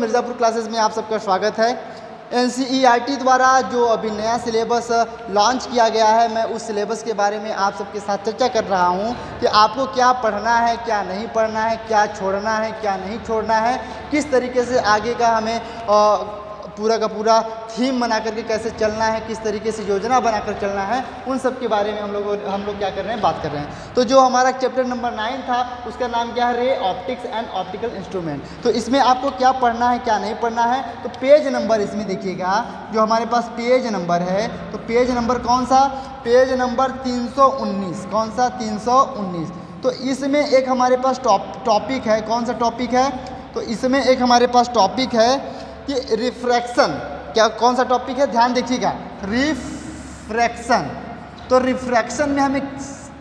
Mirzapur classes में आप सबका स्वागत है। एनसीईआरटी द्वारा जो अभी नया सिलेबस लॉन्च किया गया है, मैं उस सिलेबस के बारे में आप सबके साथ चर्चा कर रहा हूं कि आपको क्या पढ़ना है, क्या नहीं पढ़ना है, क्या छोड़ना है, क्या नहीं छोड़ना है, किस तरीके से आगे का हमें पूरा का पूरा थीम बना करके कैसे चलना है, किस तरीके से योजना बनाकर चलना है, उन सब के बारे में हम लोग क्या कर रहे हैं, बात कर रहे हैं। तो जो हमारा चैप्टर नंबर 9 था उसका नाम क्या है, ray optics and optical instrument. तो इसमें आपको क्या पढ़ना है, क्या नहीं पढ़ना है। तो पेज नंबर इसमें देखिएगा, जो हमारे पास पेज नंबर है, तो पेज नंबर कौन सा, पेज नंबर 319। कौन सा, 319। तो इसमें एक हमारे पास टॉपिक है। कौन सा टॉपिक है, तो इसमें एक हमारे पास टॉपिक है कि रिफ्रैक्शन। क्या, कौन सा टॉपिक है, ध्यान देखिएगा, रिफ्रैक्शन। तो रिफ्रैक्शन में हमें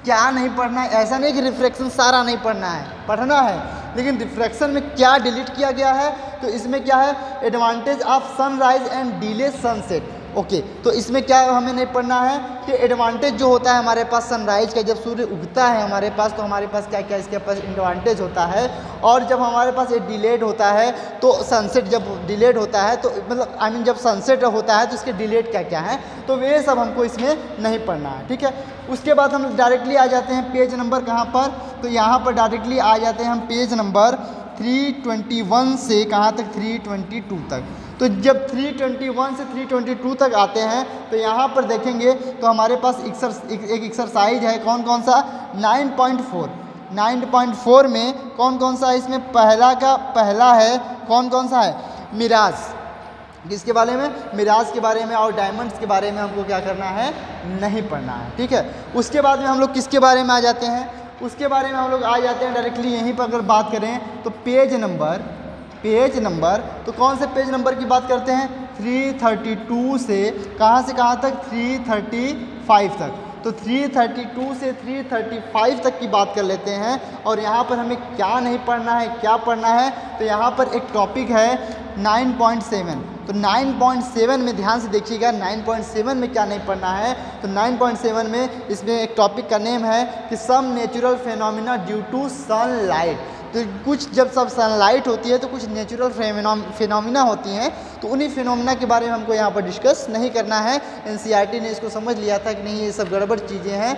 क्या नहीं पढ़ना है, ऐसा नहीं कि रिफ्रैक्शन सारा नहीं पढ़ना है, पढ़ना है, लेकिन रिफ्रैक्शन में क्या डिलीट किया गया है। तो इसमें क्या है, advantage of sunrise and delay sunset. Okay, तो इसमें क्या हमें नहीं पढ़ना है कि एडवांटेज जो होता है हमारे पास सनराइज का, जब सूर्य उगता है हमारे पास, तो हमारे पास क्या क्या इसके पास एडवांटेज होता है। और जब हमारे पास ये डिलेड होता है, तो सनसेट जब डिलेड होता है, तो मतलब आई मीन जब सनसेट होता है तो इसके डिलेड क्या क्या है, तो वे सब हमको इसमें नहीं पढ़ना है। ठीक है, उसके बाद हम डायरेक्टली आ जाते हैं पेज नंबर कहाँ पर, तो यहाँ पर डायरेक्टली आ जाते हैं हम पेज नंबर 321 से कहाँ तक, 322 तक। तो जब 321 से 322 तक आते हैं तो यहाँ पर देखेंगे तो हमारे पास एक एक्सरसाइज है। कौन कौन सा, 9.4। 9.4 में कौन कौन सा है, इसमें पहला है, कौन कौन सा है, मिराज। किसके बारे में, मिराज के बारे में और डायमंड्स के बारे में हमको क्या करना है, नहीं पढ़ना है। ठीक है, उसके बाद में हम लोग किसके बारे में आ जाते हैं, उसके बारे में हम लोग आ जाते हैं डायरेक्टली यहीं पर अगर बात करें तो पेज नंबर, तो कौन से पेज नंबर की बात करते हैं, 332 से कहाँ तक, 335 तक। तो 332 से 335 तक की बात कर लेते हैं। और यहाँ पर हमें क्या नहीं पढ़ना है, क्या पढ़ना है, तो यहाँ पर एक टॉपिक है 9.7। तो 9.7 में ध्यान से देखिएगा, 9.7 में क्या नहीं पढ़ना है। तो 9.7 में इसमें एक टॉपिक का नेम है कि some natural phenomena due to sunlight. तो कुछ जब सब सनलाइट होती है तो कुछ नेचुरल फिनोमिना होती हैं, तो उन्हीं फिनोमिना के बारे में हमको यहाँ पर डिस्कस नहीं करना है। एनसीईआरटी ने इसको समझ लिया था कि नहीं ये सब गड़बड़ चीज़ें हैं,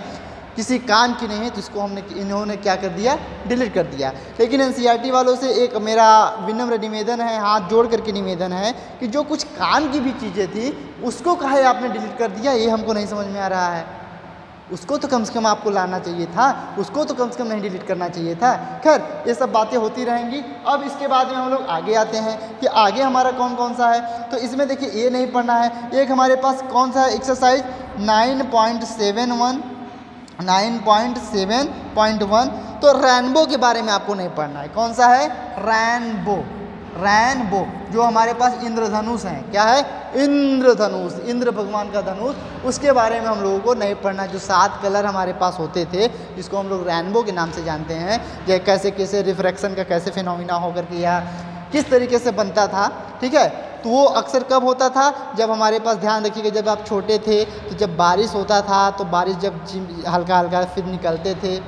किसी काम की नहीं है, तो इसको इन्होंने क्या कर दिया, डिलीट कर दिया। लेकिन एनसीईआरटी वालों से एक मेरा विनम्र निवेदन है, हाथ जोड़ करके निवेदन है कि जो कुछ काम की भी चीज़ें थी उसको कहे आपने डिलीट कर दिया, ये हमको नहीं समझ में आ रहा है। उसको तो कम से कम आपको लाना चाहिए था, उसको तो कम से कम नहीं डिलीट करना चाहिए था। खैर, ये सब बातें होती रहेंगी। अब इसके बाद में हम लोग आगे आते हैं कि आगे हमारा कौन कौन सा है। तो इसमें देखिए ये नहीं पढ़ना है। एक हमारे पास कौन सा है, एक्सरसाइज 9.71, 9.7.1। तो रेनबो के बारे में आपको नहीं पढ़ना है। कौन सा है, रेनबो। जो हमारे पास इंद्रधनुष है, क्या है, इंद्रधनुष, इंद्र भगवान का धनुष, उसके बारे में हम लोगों को नहीं पढ़ना। जो 7 कलर हमारे पास होते थे, जिसको हम लोग रेनबो के नाम से जानते हैं, कि कैसे कैसे रिफ्रैक्शन का कैसे फिनोमिना होकर के या किस तरीके से बनता था। ठीक है, तो वो अक्सर कब होता था, जब हमारे पास, ध्यान रखिएगा, जब आप छोटे थे तो जब बारिश होता था, तो बारिश जब हल्का हल्का फिर निकलते थे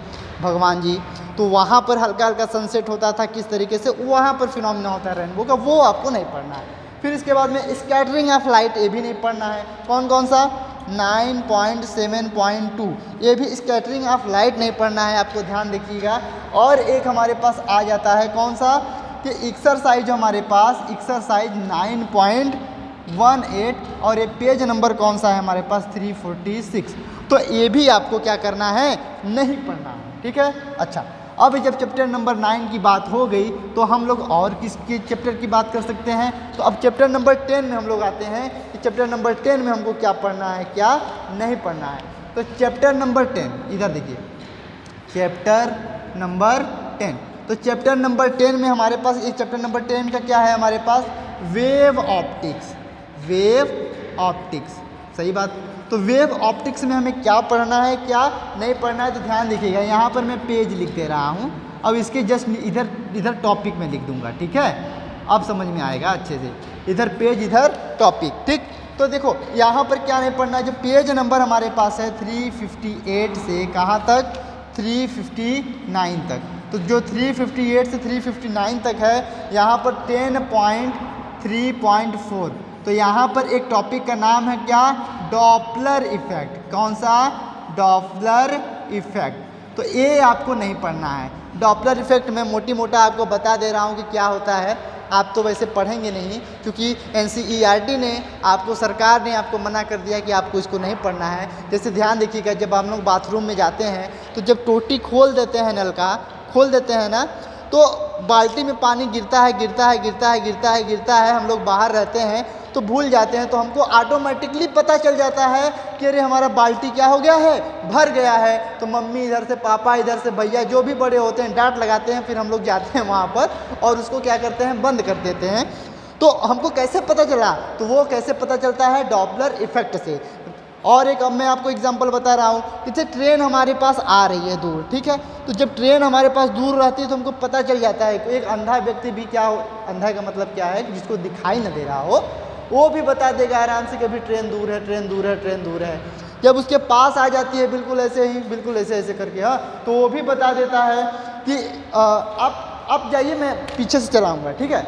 भगवान जी, तो वहाँ पर हल्का हल्का सनसेट होता था, किस तरीके से वहाँ पर फिनोमिना होता है रेनबो का, वो आपको नहीं पढ़ना है। फिर इसके बाद में स्कैटरिंग ऑफ लाइट, ये भी नहीं पढ़ना है। कौन कौन सा, 9.7.2, ये भी स्कैटरिंग ऑफ लाइट नहीं पढ़ना है, आपको ध्यान देखिएगा। और एक हमारे पास आ जाता है कौन सा, कि एक्सरसाइज, हमारे पास एक्सरसाइज 9.18, और ये पेज नंबर कौन सा है हमारे पास, 346। तो ये भी आपको क्या करना है, नहीं पढ़ना है। ठीक है, अच्छा, अब जब चैप्टर नंबर 9 की बात हो गई तो हम लोग और किसके चैप्टर की बात कर सकते हैं। तो अब चैप्टर नंबर 10 में हम लोग आते हैं कि चैप्टर नंबर 10 में हमको क्या पढ़ना है, क्या नहीं पढ़ना है। तो चैप्टर नंबर 10, इधर देखिए, चैप्टर नंबर 10। तो चैप्टर नंबर 10 में हमारे पास, एक चैप्टर नंबर 10 का क्या है हमारे पास, वेव ऑप्टिक्स। सही बात। तो वेव ऑप्टिक्स में हमें क्या पढ़ना है, क्या नहीं पढ़ना है, तो ध्यान देखिएगा। यहाँ पर मैं पेज लिख दे रहा हूँ, अब इसके जस्ट इधर टॉपिक में लिख दूंगा। ठीक है, अब समझ में आएगा अच्छे से, इधर पेज, इधर टॉपिक। ठीक, तो देखो यहाँ पर क्या नहीं पढ़ना है, जो पेज नंबर हमारे पास है 358 से कहाँ तक, 359 तक। तो जो 358 से 359 तक है यहाँ पर 10.3.4। तो यहाँ पर एक टॉपिक का नाम है क्या, डॉपलर इफेक्ट। कौन सा, डॉपलर इफेक्ट। तो ये आपको नहीं पढ़ना है। डॉपलर इफेक्ट मैं मोटी मोटा आपको बता दे रहा हूँ कि क्या होता है। आप तो वैसे पढ़ेंगे नहीं, क्योंकि NCERT ने आपको, सरकार ने आपको मना कर दिया कि आपको इसको नहीं पढ़ना है। जैसे ध्यान देखिएगा, जब हम लोग बाथरूम में जाते हैं तो जब टोटी खोल देते हैं, नल का खोल देते हैं ना, तो बाल्टी में पानी गिरता है, हम लोग बाहर रहते हैं तो भूल जाते हैं, तो हमको ऑटोमेटिकली पता चल जाता है कि अरे हमारा बाल्टी क्या हो गया है, भर गया है। तो मम्मी इधर से, पापा इधर से, भैया जो भी बड़े होते हैं डांट लगाते हैं, फिर हम लोग जाते हैं वहाँ पर और उसको क्या करते हैं, बंद कर देते हैं। तो हमको कैसे पता चला, तो वो कैसे पता चलता है, डॉपलर इफेक्ट से। और एक अब मैं आपको एग्जांपल बता रहा हूँ, जैसे ट्रेन हमारे पास आ रही है दूर, ठीक है, तो जब ट्रेन हमारे पास दूर रहती है तो हमको पता चल जाता है। एक अंधा व्यक्ति भी क्या हो, अंधा का मतलब क्या है, जिसको दिखाई न दे रहा हो, वो भी बता देगा आराम से कि अभी ट्रेन दूर है, ट्रेन दूर है, ट्रेन दूर है। जब उसके पास आ जाती है बिल्कुल ऐसे ही, बिल्कुल ऐसे ऐसे करके, हाँ, तो वो भी बता देता है कि आप जाइए, मैं पीछे से चलाऊँगा, ठीक है।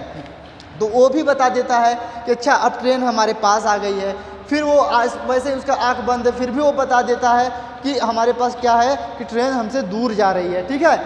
तो वो भी बता देता है कि अच्छा अब ट्रेन हमारे पास आ गई है। फिर वो वैसे ही उसका आँख बंद है, फिर भी वो बता देता है कि हमारे पास क्या है, कि ट्रेन हमसे दूर जा रही है, ठीक है।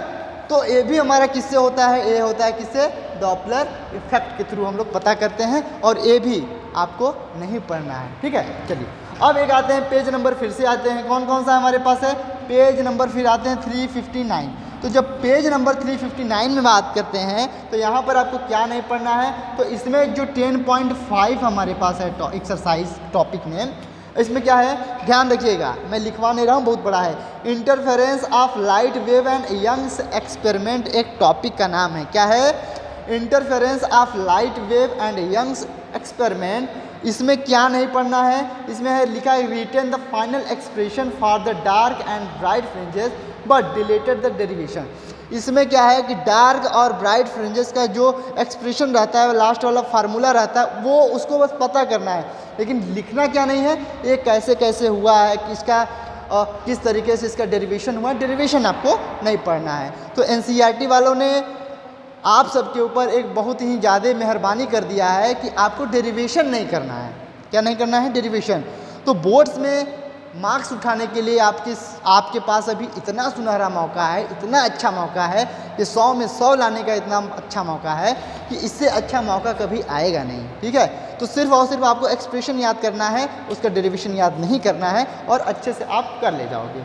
तो ये भी हमारा किससे होता है, ये होता है किससे, डॉपलर इफेक्ट के थ्रू हम लोग पता करते हैं। और ये भी आपको नहीं पढ़ना है, ठीक है। चलिए अब एक आते हैं पेज नंबर, फिर से आते हैं, कौन कौन सा हमारे पास है, पेज नंबर फिर आते हैं 359। तो जब पेज नंबर 359 में बात करते हैं तो यहाँ पर आपको क्या नहीं पढ़ना है, तो इसमें जो 10.5 हमारे पास है एक्सरसाइज टॉपिक में, इसमें क्या है, ध्यान रखिएगा, मैं लिखवा नहीं रहा हूँ, बहुत बड़ा है। Interference of light wave and Young's experiment एक टॉपिक का नाम है। क्या है, interference of light wave and Young's experiment. इसमें क्या नहीं पढ़ना है, इसमें है लिखा है, written the final expression for the dark and bright fringes but deleted the derivation. इसमें क्या है कि डार्क और ब्राइट फ्रिंजेस का जो एक्सप्रेशन रहता है, लास्ट वाला फार्मूला रहता है, वो उसको बस पता करना है, लेकिन लिखना क्या नहीं है, ये कैसे कैसे हुआ है, किसका किस तरीके से इसका डेरिवेशन हुआ, डेरिवेशन आपको नहीं पढ़ना है। तो NCERT वालों ने आप सबके ऊपर एक बहुत ही ज़्यादा मेहरबानी कर दिया है कि आपको डेरिवेशन नहीं करना है। क्या नहीं करना है, डेरिवेशन। तो बोर्ड्स में मार्क्स उठाने के लिए आपके पास अभी इतना सुनहरा मौका है, इतना अच्छा मौका है कि 100 में 100 लाने का इतना अच्छा मौका है कि इससे अच्छा मौका कभी आएगा नहीं, ठीक है। तो सिर्फ और सिर्फ आपको एक्सप्रेशन याद करना है, उसका डेरिवेशन याद नहीं करना है, और अच्छे से आप कर ले जाओगे।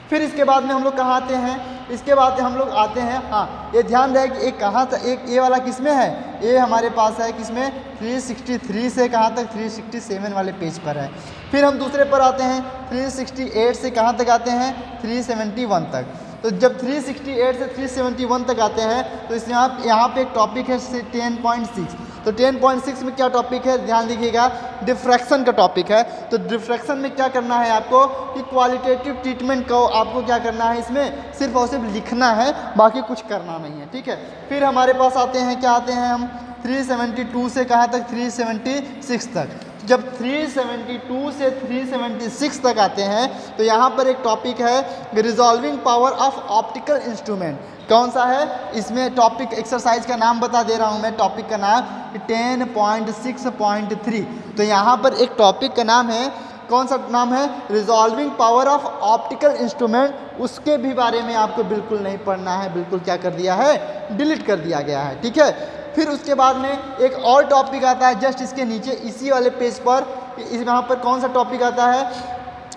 फिर इसके बाद में हम लोग कहाँ आते हैं, इसके बाद हम लोग आते हैं, हाँ ये ध्यान रहे कि एक कहाँ तक, एक ये वाला किस में है, ये हमारे पास है किसमें, 363 से कहाँ तक, 367 वाले पेज पर है। फिर हम दूसरे पर आते हैं, 368 से कहाँ तक आते हैं, 371 तक। तो जब 368 से 371 तक आते हैं तो इसमें यहाँ पे एक टॉपिक है 10.6। तो 10.6 में क्या टॉपिक है, ध्यान दीजिएगा, डिफ्रैक्शन का टॉपिक है। तो डिफ्रैक्शन में क्या करना है आपको, कि क्वालिटेटिव ट्रीटमेंट को आपको क्या करना है, इसमें सिर्फ और सिर्फ लिखना है, बाकी कुछ करना नहीं है, ठीक है। फिर हमारे पास आते हैं, क्या आते हैं हम, 372 से कहाँ तक, 376 तक। जब 372 से 376 तक आते हैं तो यहाँ पर एक टॉपिक है, resolving power of optical instrument. कौन सा है, इसमें टॉपिक एक्सरसाइज का नाम बता दे रहा हूँ मैं, टॉपिक का नाम 10.6.3। तो यहाँ पर एक टॉपिक का नाम है, कौन सा नाम है, resolving power of optical instrument. उसके भी बारे में आपको बिल्कुल नहीं पढ़ना है, बिल्कुल क्या कर दिया है, डिलीट कर दिया गया है, ठीक है। फिर उसके बाद में एक और टॉपिक आता है जस्ट इसके नीचे, इसी वाले पेज पर, यहाँ पर कौन सा टॉपिक आता है,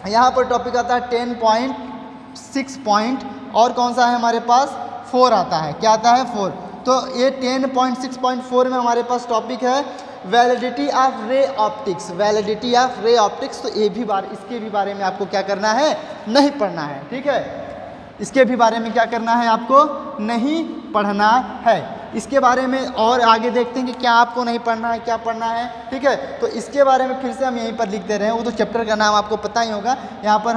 यहाँ पर टॉपिक आता है 10.6 पॉइंट, और कौन सा है हमारे पास, 4 आता है। क्या आता है, 4। तो ये 10.6.4 में हमारे पास टॉपिक है validity of ray optics, validity of ray optics. तो ये भी इसके भी बारे में आपको क्या करना है, नहीं पढ़ना है, ठीक है। इसके भी बारे में क्या करना है, आपको नहीं पढ़ना है। इसके बारे में और आगे देखते हैं कि क्या आपको नहीं पढ़ना है, क्या पढ़ना है, ठीक है। तो इसके बारे में फिर से हम यहीं पर लिख दे रहे हैं, वो तो चैप्टर का नाम आपको पता ही होगा। यहाँ पर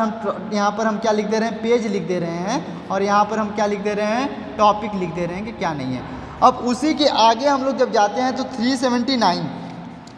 हम क्या लिख दे रहे हैं, पेज लिख दे रहे हैं, और यहाँ पर हम क्या लिख दे रहे हैं, टॉपिक लिख दे रहे हैं कि क्या नहीं है। अब उसी के आगे हम लोग जब जाते हैं तो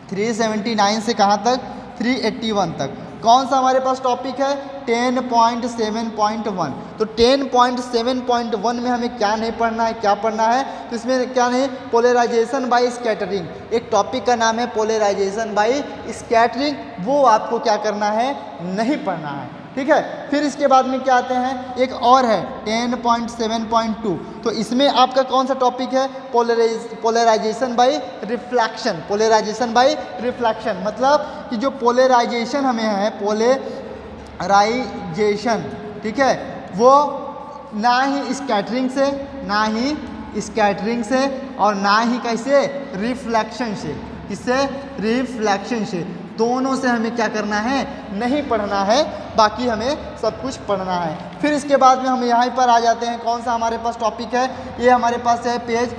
379 से कहाँ तक, 381 तक। कौन सा हमारे पास टॉपिक है, 10.7.1। तो 10.7.1 में हमें क्या नहीं पढ़ना है, क्या पढ़ना है, तो इसमें क्या नहीं, पोलराइजेशन बाय स्कैटरिंग, एक टॉपिक का नाम है पोलराइजेशन बाय स्कैटरिंग, वो आपको क्या करना है, नहीं पढ़ना है, ठीक है। फिर इसके बाद में क्या आते हैं, एक और है 10.7.2। तो इसमें आपका कौन सा टॉपिक है, polarization by reflection. Polarization by reflection मतलब कि जो पोलराइजेशन हमें है, पोलराइजेशन, ठीक है, वो ना ही स्कैटरिंग से, ना ही स्कैटरिंग से और ना ही कैसे, रिफ्लेक्शन से, किससे, रिफ्लेक्शन से, दोनों से हमें क्या करना है, नहीं पढ़ना है, बाकी हमें सब कुछ पढ़ना है। फिर इसके बाद में हम यहाँ पर आ जाते हैं, कौन सा हमारे पास टॉपिक है, ये हमारे पास है पेज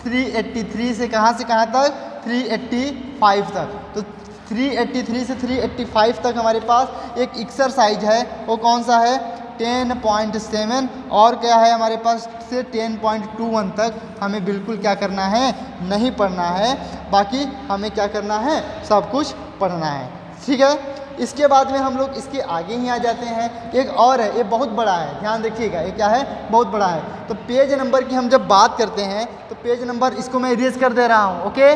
383 से कहाँ तक, 385 तक। तो 383 से 385 तक हमारे पास एक एक्सरसाइज है, वो कौन सा है, 10.7, और क्या है हमारे पास से 10.21 तक हमें बिल्कुल क्या करना है, नहीं पढ़ना है, बाकी हमें क्या करना है, सब कुछ पढ़ना है, ठीक है। इसके बाद में हम लोग इसके आगे ही आ जाते हैं, एक और है, ये बहुत बड़ा है, ध्यान रखिएगा, ये क्या है, बहुत बड़ा है। तो पेज नंबर की हम जब बात करते हैं तो पेज नंबर इसको मैं इरेज कर दे रहा हूँ, ओके,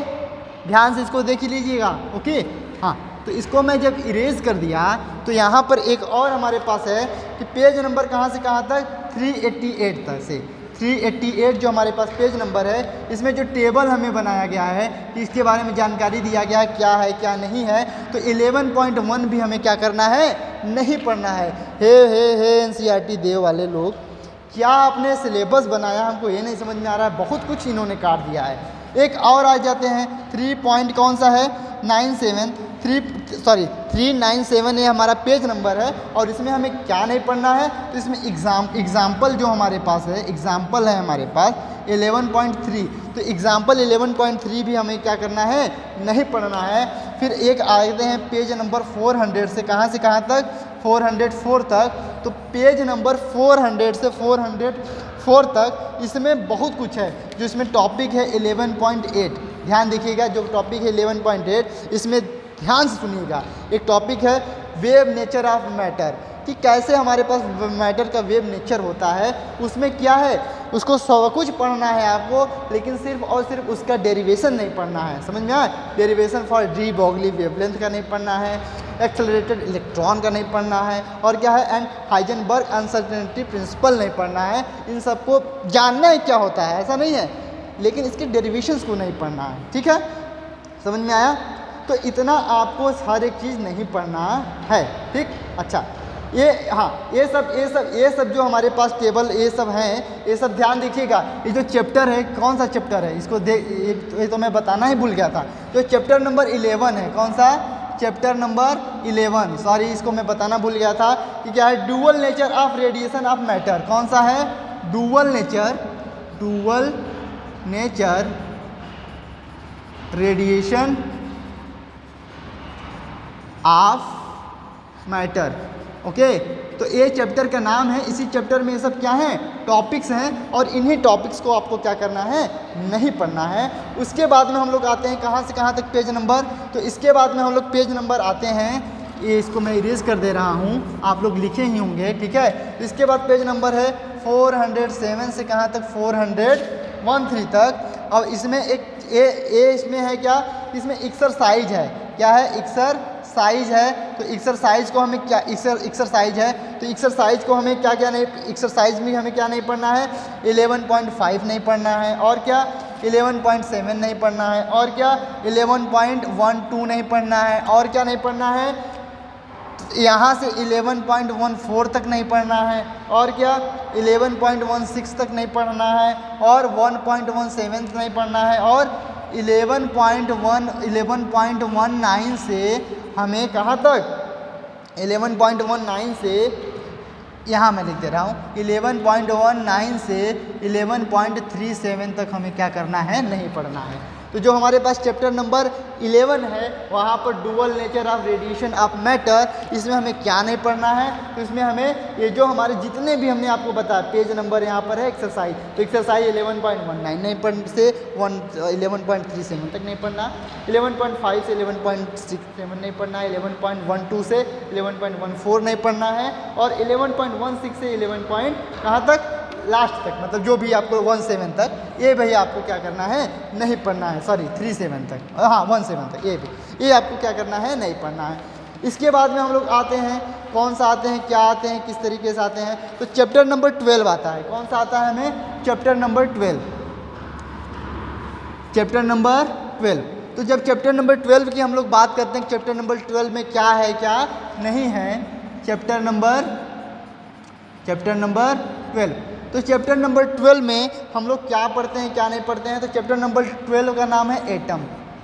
ध्यान से इसको देख लीजिएगा, ओके, हाँ। तो इसको मैं जब इरेज कर दिया तो यहाँ पर एक और हमारे पास है कि पेज नंबर कहाँ से कहाँ तक, 388 तक से 388 जो हमारे पास पेज नंबर है, इसमें जो टेबल हमें बनाया गया है कि इसके बारे में जानकारी दिया गया है, क्या है क्या नहीं है। तो 11.1 भी हमें क्या करना है, नहीं पढ़ना है। हे NCERT देव वाले लोग, क्या आपने सिलेबस बनाया, हमको ये नहीं समझ में आ रहा है, बहुत कुछ इन्होंने काट दिया है। एक और आ जाते हैं 397, ये हमारा पेज नंबर है, और इसमें हमें क्या नहीं पढ़ना है, तो इसमें एग्जाम्पल जो हमारे पास है, एग्जाम्पल है हमारे पास 11.3। तो एग्जाम्पल 11.3 भी हमें क्या करना है, नहीं पढ़ना है। फिर एक आते हैं पेज नंबर 400 से कहाँ तक, 404 तक। तो पेज नंबर 400 से 404 तक इसमें बहुत कुछ है, जो इसमें टॉपिक है 11.8। ध्यान देखिएगा, जो टॉपिक है 11.8, इसमें ध्यान से सुनिएगा, एक टॉपिक है वेव नेचर ऑफ मैटर, कि कैसे हमारे पास मैटर का वेव नेचर होता है, उसमें क्या है, उसको सब कुछ पढ़ना है आपको, लेकिन सिर्फ और सिर्फ उसका डेरिवेशन नहीं पढ़ना है, समझ में आया, derivation for de Broglie wavelength का नहीं पढ़ना है, एक्सेलरेटेड इलेक्ट्रॉन का नहीं पढ़ना है, और क्या है, एंड हाइजेनबर्ग अनसर्टेनिटी प्रिंसिपल नहीं पढ़ना है। इन सबको जानना है क्या होता है, ऐसा नहीं है, लेकिन इसके डेरिवेशंस को नहीं पढ़ना है, ठीक है, समझ में आया। तो इतना आपको हर एक चीज़ नहीं पढ़ना है, ठीक। अच्छा, ये हाँ, ये सब जो हमारे पास टेबल ये सब हैं, ये सब ध्यान देखिएगा। ये जो चैप्टर है, कौन सा चैप्टर है, इसको ये तो मैं बताना ही भूल गया था। जो चैप्टर नंबर 11 है, कौन सा, चैप्टर नंबर 11, सॉरी इसको मैं बताना भूल गया था, कि क्या है, dual nature of radiation of matter. कौन सा है, dual nature radiation of matter, okay. तो ये चैप्टर का नाम है, इसी चैप्टर में ये सब क्या हैं, टॉपिक्स हैं, और इन्हीं टॉपिक्स को आपको क्या करना है, नहीं पढ़ना है। उसके बाद में हम लोग आते हैं कहाँ से कहाँ तक, पेज नंबर। तो इसके बाद में हम लोग पेज नंबर आते हैं, ये इसको मैं इरेज कर दे रहा हूँ, आप लोग लिखे ही होंगे, ठीक है। इसके बाद पेज नंबर है 407 से कहाँ तक, 413 तक। अब इसमें एक इसमें है क्या, इसमें एक्सरसाइज है, क्या है, एक्सरसाइज है। तो एक्सरसाइज को हमें क्या, एक्सरसाइज है, तो एक्सरसाइज को हमें क्या क्या नहीं, एक्सरसाइज में हमें क्या नहीं पढ़ना है, 11.5 नहीं पढ़ना है, और क्या 11.7 नहीं पढ़ना है, और क्या 11.12 नहीं पढ़ना है, और क्या नहीं पढ़ना है, यहाँ से 11.14 तक नहीं पढ़ना है, और क्या 11.16 तक नहीं पढ़ना है, और 1.17 नहीं पढ़ना है, और 11.19 से हमें कहाँ तक, 11.19 से यहाँ मैं लिख दे रहा हूँ, 11.19 से 11.37 तक हमें क्या करना है, नहीं पढ़ना है। तो जो हमारे पास चैप्टर नंबर 11 है वहाँ पर dual nature of radiation of matter, इसमें हमें क्या नहीं पढ़ना है, तो इसमें हमें ये जो हमारे जितने भी हमने आपको बताया, पेज नंबर यहाँ पर है एक्सरसाइज, तो एक्सरसाइज 11.19 नहीं पढ़ से 11.37 तक नहीं पढ़ना, 11.5 से 11.67 नहीं पढ़ना है, 11.12 से 11.14 नहीं पढ़ना है, और 11.16 से 11 कहाँ तक लास्ट तक, मतलब जो भी आपको 17 तक, ये भाई आपको क्या करना है, नहीं पढ़ना है, सॉरी 37 तक, हाँ 17 तक, ये आपको क्या करना है, नहीं पढ़ना है। इसके बाद में हम लोग आते हैं, कौन सा आते हैं, क्या आते हैं, किस तरीके से आते हैं, तो चैप्टर नंबर 12 आता है। कौन सा आता है हमें, चैप्टर नंबर 12, चैप्टर नंबर 12। तो जब चैप्टर नंबर 12 की हम लोग बात करते हैं, चैप्टर नंबर 12 में क्या है क्या नहीं है, चैप्टर नंबर 12। तो चैप्टर नंबर 12 में हम लोग क्या पढ़ते हैं क्या नहीं पढ़ते हैं, तो चैप्टर नंबर 12 का नाम है एटम।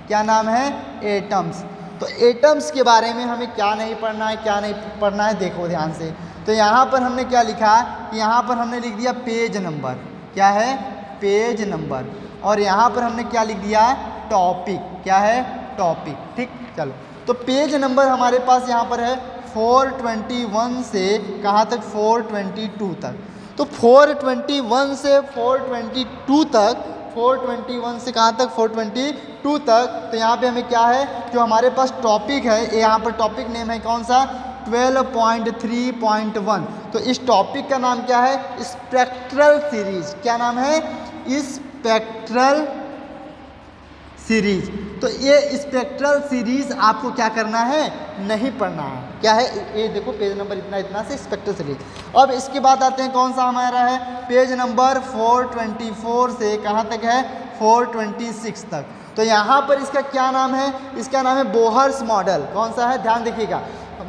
क्या नाम है, एटम्स। तो एटम्स के बारे में हमें क्या नहीं पढ़ना है, क्या नहीं पढ़ना है, देखो ध्यान से। तो यहाँ पर हमने क्या लिखा, यहाँ पर हमने लिख दिया पेज नंबर, क्या है, पेज नंबर, और यहाँ पर हमने क्या लिख दिया, टॉपिक, क्या है, टॉपिक। ठीक, चलो, तो पेज नंबर हमारे पास यहाँ पर है 421 से कहाँ तक, 422 तक। तो 421 से 422 तक, 421 से कहाँ तक, 422 तक। तो यहाँ पे हमें क्या है, जो हमारे पास टॉपिक है, यहाँ पर टॉपिक नेम है कौन सा, 12.3.1। तो इस टॉपिक का नाम क्या है, स्पेक्ट्रल सीरीज। क्या नाम है, स्पेक्ट्रल सीरीज। तो ये स्पेक्ट्रल सीरीज आपको क्या करना है, नहीं पढ़ना है। क्या है, ये देखो पेज नंबर इतना से स्पेक्ट्रल सीरीज। अब इसके बाद आते हैं, कौन सा हमारा है, पेज नंबर 424 से कहाँ तक है, 426 तक। तो यहाँ पर इसका क्या नाम है, इसका नाम है बोहर्स मॉडल। कौन सा है, ध्यान देखिएगा,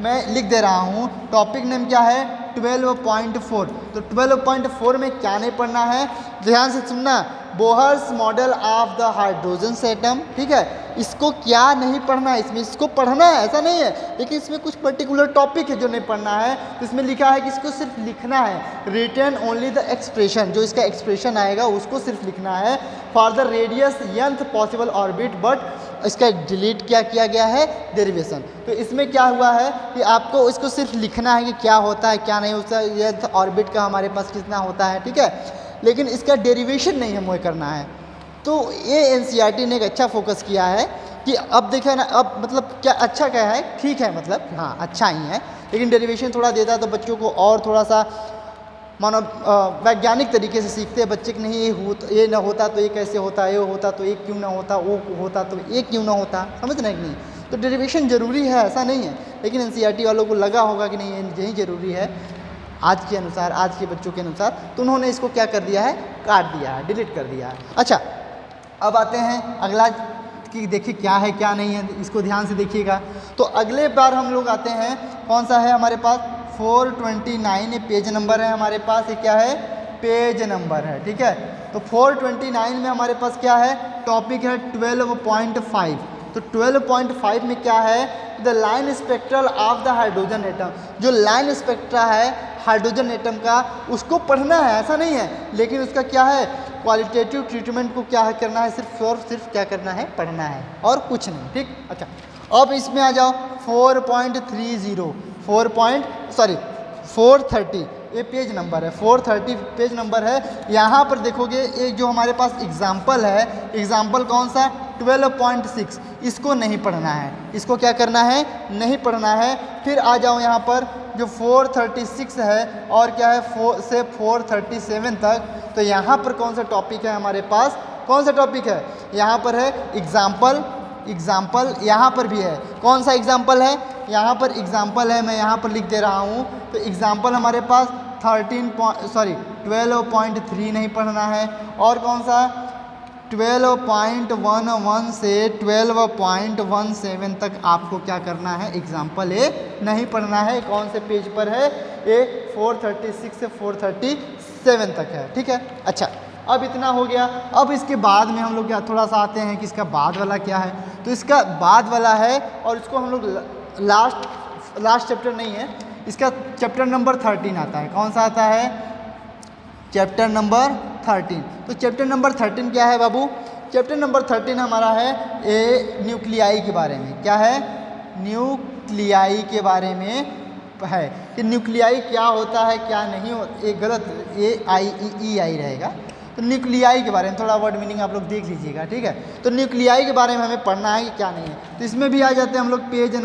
मैं लिख दे रहा हूँ, टॉपिक नेम क्या है, 12.4। तो 12.4 में क्या नहीं पढ़ना है, ध्यान से सुनना, Bohr's model of the hydrogen atom. ठीक है, इसको क्या नहीं पढ़ना है, इसमें इसको पढ़ना है ऐसा नहीं है, लेकिन इसमें कुछ पर्टिकुलर टॉपिक है जो नहीं पढ़ना है। तो इसमें लिखा है कि इसको सिर्फ लिखना है, रिटर्न ओनली द एक्सप्रेशन, जो इसका एक्सप्रेशन आएगा उसको सिर्फ लिखना है, for the radius nth possible orbit, but इसका डिलीट क्या किया गया है, डेरिवेशन। तो इसमें क्या हुआ है कि आपको इसको सिर्फ लिखना है कि क्या होता है क्या नहीं होता है, nth ऑर्बिट का हमारे पास कितना होता है, ठीक है, लेकिन इसका डेरिवेशन नहीं हमें करना है। तो ये एनसीईआरटी ने एक अच्छा फोकस किया है कि अब देखिए ना, अब मतलब क्या अच्छा क्या है, ठीक है, मतलब हाँ अच्छा ही है, लेकिन डेरिवेशन थोड़ा देता है तो बच्चों को और थोड़ा सा मानो वैज्ञानिक तरीके से सीखते हैं बच्चे कि नहीं ये ना होता तो ये कैसे होता, ये होता तो ये क्यों ना होता, वो होता तो ये क्यों ना होता, समझ रहे हैं कि नहीं। तो डेरिवेशन ज़रूरी है ऐसा नहीं है, लेकिन एनसीईआरटी वालों को लगा होगा कि नहीं यही ज़रूरी है आज के अनुसार, आज के बच्चों के अनुसार, तो उन्होंने इसको क्या कर दिया है, काट दिया है, डिलीट कर दिया है। अच्छा, अब आते हैं अगला कि देखिए क्या है क्या नहीं है, इसको ध्यान से देखिएगा। तो अगले बार हम लोग आते हैं, कौन सा है हमारे पास, 429 ये पेज नंबर है हमारे पास, ये क्या है, पेज नंबर है। ठीक है, तो 429 में हमारे पास क्या है, टॉपिक है 12.5। तो 12.5 में क्या है, the line spectral of the hydrogen atom. जो लाइन स्पेक्ट्रा है हाइड्रोजन एटम का, उसको पढ़ना है ऐसा नहीं है, लेकिन उसका क्या है, क्वालिटेटिव ट्रीटमेंट को क्या है करना है, सिर्फ और सिर्फ क्या करना है, पढ़ना है और कुछ नहीं। ठीक, अच्छा, अब इसमें आ जाओ 430, ये पेज नंबर है, 430 पेज नंबर है। यहाँ पर देखोगे एक जो हमारे पास एग्जाम्पल है, एग्जाम्पल कौन सा, 12.6, इसको नहीं पढ़ना है, इसको क्या करना है, नहीं पढ़ना है। फिर आ जाओ यहाँ पर जो 436 है और क्या है 4 से 437 तक। तो यहाँ पर कौन सा टॉपिक है हमारे पास, कौन सा टॉपिक है, यहाँ पर है एग्जाम्पल, यहाँ पर भी है, कौन सा एग्जाम्पल है, यहाँ पर एग्जाम्पल है, मैं यहाँ पर लिख दे रहा हूँ। तो एग्जाम्पल हमारे पास 12.3 नहीं पढ़ना है, और कौन सा 12.11 से 12.17 तक आपको क्या करना है, एग्जाम्पल ए नहीं पढ़ना है। कौन से पेज पर है, ये 436 से 437 तक है। ठीक है, अच्छा, अब इतना हो गया। अब इसके बाद में हम लोग क्या थोड़ा सा आते हैं कि इसका बाद वाला क्या है। तो इसका बाद वाला है, और इसको हम लोग लास्ट चैप्टर नहीं है, इसका चैप्टर नंबर 13 आता है। कौन सा आता है, चैप्टर नंबर 13। तो चैप्टर नंबर 13 क्या है बाबू, चैप्टर नंबर 13 हमारा है ए न्यूक्लियाई के बारे में। क्या है? न्यूक्लियाई के बारे में है कि न्यूक्लियाई क्या होता है क्या नहीं हो, एक गलत AIEI रहेगा। तो न्यूक्लियाई के बारे में थोड़ा वर्ड मीनिंग आप लोग देख लीजिएगा, ठीक है। तो न्यूक्लियाई के बारे में हमें पढ़ना है कि क्या नहीं है। तो इसमें भी आ जाते हैं हम लोग पेज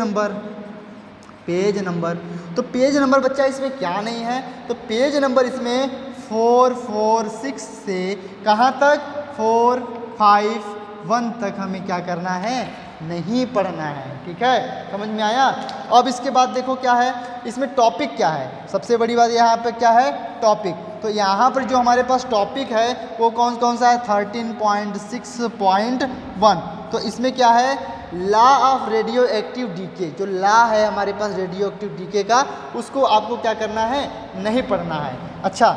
नंबर। तो पेज नंबर बच्चा इसमें क्या नहीं है, तो पेज नंबर इसमें 446 से कहाँ तक 451 तक हमें क्या करना है, नहीं पढ़ना है, ठीक है। समझ में आया। अब इसके बाद देखो क्या है इसमें, टॉपिक क्या है। सबसे बड़ी बात यहाँ पे क्या है, टॉपिक। तो यहाँ पर जो हमारे पास टॉपिक है वो कौन कौन सा है, 13.6.1। तो इसमें क्या है, law of radioactive decay. जो लॉ है हमारे पास रेडियो एक्टिव डीके का, उसको आपको क्या करना है, नहीं पढ़ना है। अच्छा,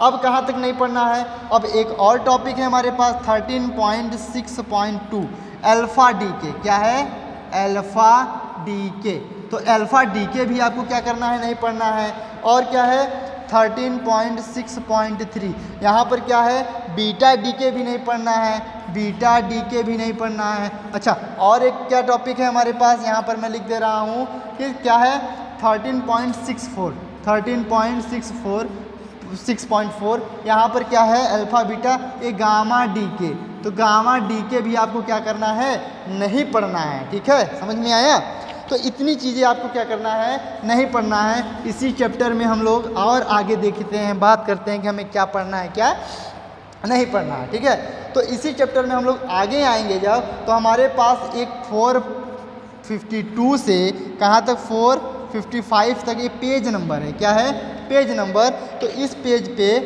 अब कहाँ तक नहीं पढ़ना है, अब एक और टॉपिक है हमारे पास 13.6.2 अल्फ़ा डीके। क्या है, अल्फ़ा डीके। तो अल्फ़ा डीके भी आपको क्या करना है, नहीं पढ़ना है। और क्या है 13.6.3, यहाँ पर क्या है, बीटा डीके भी नहीं पढ़ना है, बीटा डीके भी नहीं पढ़ना है। अच्छा, और एक क्या टॉपिक है हमारे पास, यहाँ पर मैं लिख दे रहा हूँ कि क्या है 13.6.4 यहाँ पर क्या है, अल्फ़ा बीटा, ये गामा डीके। तो गामा डीके भी आपको क्या करना है, नहीं पढ़ना है, ठीक है। समझ में आया। तो इतनी चीज़ें आपको क्या करना है, नहीं पढ़ना है। इसी चैप्टर में हम लोग और आगे देखते हैं, बात करते हैं कि हमें क्या पढ़ना है क्या नहीं पढ़ना है, ठीक है। तो इसी चैप्टर में हम लोग आगे आएंगे जब, तो हमारे पास एक 452 से कहाँ तक 455 तक ये पेज नंबर है। क्या है, पेज नंबर। तो इस पेज पे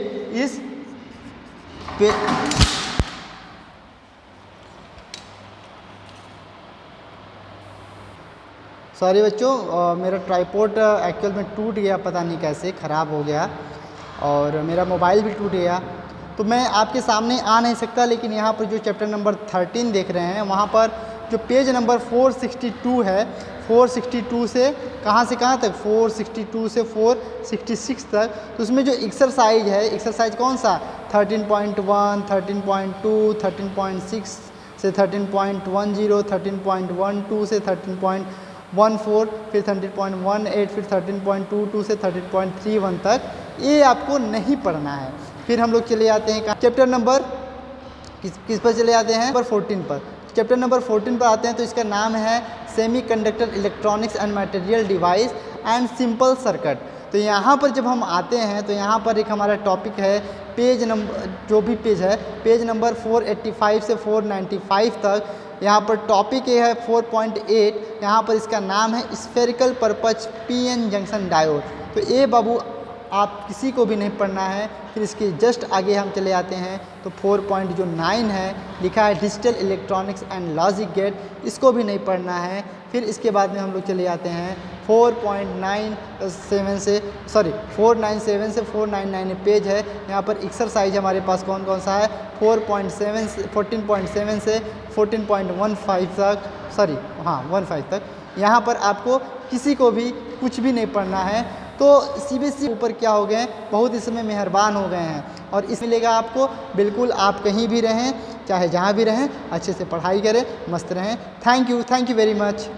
सॉरी बच्चों, मेरा ट्राइपॉड एक्चुअल में टूट गया, पता नहीं कैसे ख़राब हो गया, और मेरा मोबाइल भी टूट गया, तो मैं आपके सामने आ नहीं सकता। लेकिन यहाँ पर जो चैप्टर नंबर 13 देख रहे हैं, वहाँ पर जो पेज नंबर 462 है, 462 से कहाँ तक, 462 से 466 तक। तो उसमें जो एक्सरसाइज है, एक्सरसाइज कौन सा, 13.1, 13.2, 13.6 से 13.10, 13.12 से 13.14, फिर 13.18, फिर 13.22 से 13.31 तक, ये आपको नहीं पढ़ना है। फिर हम लोग चले जाते हैं चैप्टर नंबर किस पर चले जाते हैं, नंबर 14 पर। चैप्टर नंबर 14 पर आते हैं, तो इसका नाम है semiconductor electronics and material device and simple circuit. तो यहाँ पर जब हम आते हैं, तो यहाँ पर एक हमारा टॉपिक है, पेज नंबर जो भी पेज है, पेज नंबर 485 से 495 तक। यहाँ पर टॉपिक ये है 4.8, यहाँ पर इसका नाम है spherical purpose PN junction diode. तो ये बाबू आप किसी को भी नहीं पढ़ना है। फिर इसके जस्ट आगे हम चले जाते हैं, तो 4.9 है, लिखा है digital electronics and logic gate, इसको भी नहीं पढ़ना है। फिर इसके बाद में हम लोग चले जाते हैं 497 से 499 पेज है। यहाँ पर एक्सरसाइज हमारे पास कौन कौन सा है, 14.7 से 14.15 तक, 15 तक। यहाँ पर आपको किसी को भी कुछ भी नहीं पढ़ना है। तो CBSE ऊपर क्या हो गए हैं, बहुत इसमें मेहरबान हो गए हैं, और इस मिलेगा आपको। बिल्कुल आप कहीं भी रहें, चाहे जहाँ भी रहें, अच्छे से पढ़ाई करें, मस्त रहें। Thank you very much.